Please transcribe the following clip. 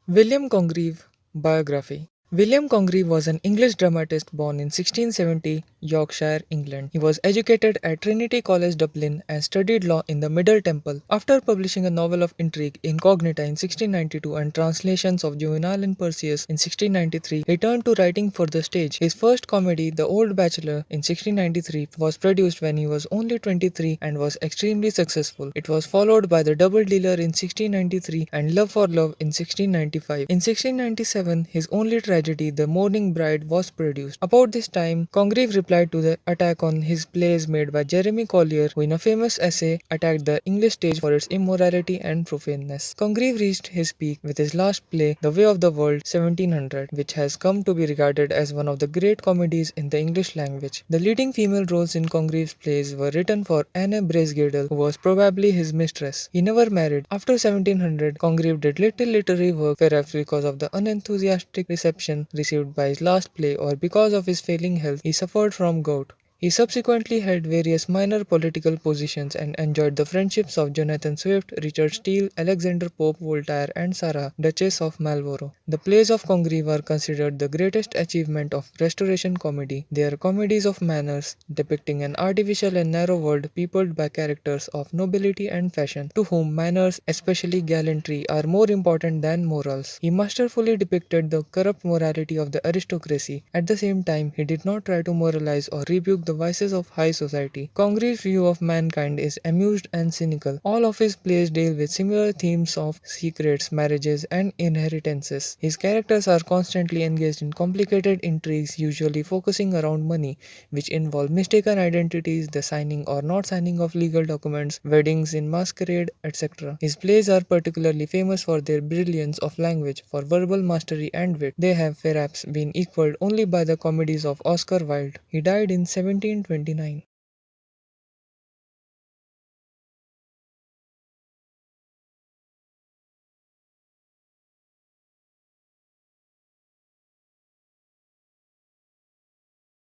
William Congreve Biography. William Congreve was an English dramatist born in 1670, Yorkshire, England. He was educated at Trinity College, Dublin, and studied law in the Middle Temple. After publishing a novel of intrigue, Incognita, in 1692 and translations of Juvenal and Perseus in 1693, he turned to writing for the stage. His first comedy, The Old Bachelor, in 1693, was produced when he was only 23 and was extremely successful. It was followed by The Double Dealer in 1693 and Love for Love in 1695. In 1697, his only tragedy, The Mourning Bride, was produced. About this time, Congreve replied to the attack on his plays made by Jeremy Collier, who in a famous essay attacked the English stage for its immorality and profaneness. Congreve reached his peak with his last play, The Way of the World, 1700, which has come to be regarded as one of the great comedies in the English language. The leading female roles in Congreve's plays were written for Anne Bracegirdle, who was probably his mistress. He never married. After 1700, Congreve did little literary work, perhaps because of the unenthusiastic reception received by his last play or because of his failing health. He suffered from gout. He subsequently held various minor political positions and enjoyed the friendships of Jonathan Swift, Richard Steele, Alexander Pope, Voltaire, and Sarah, Duchess of Marlborough. The plays of Congreve are considered the greatest achievement of Restoration comedy. They are comedies of manners, depicting an artificial and narrow world peopled by characters of nobility and fashion, to whom manners, especially gallantry, are more important than morals. He masterfully depicted the corrupt morality of the aristocracy. At the same time, he did not try to moralize or rebuke the vices of high society. Congreve's view of mankind is amused and cynical. All of his plays deal with similar themes of secrets, marriages, and inheritances. His characters are constantly engaged in complicated intrigues, usually focusing around money, which involve mistaken identities, the signing or not signing of legal documents, weddings in masquerade, etc. His plays are particularly famous for their brilliance of language, for verbal mastery and wit. They have perhaps been equaled only by the comedies of Oscar Wilde. He died in 1729.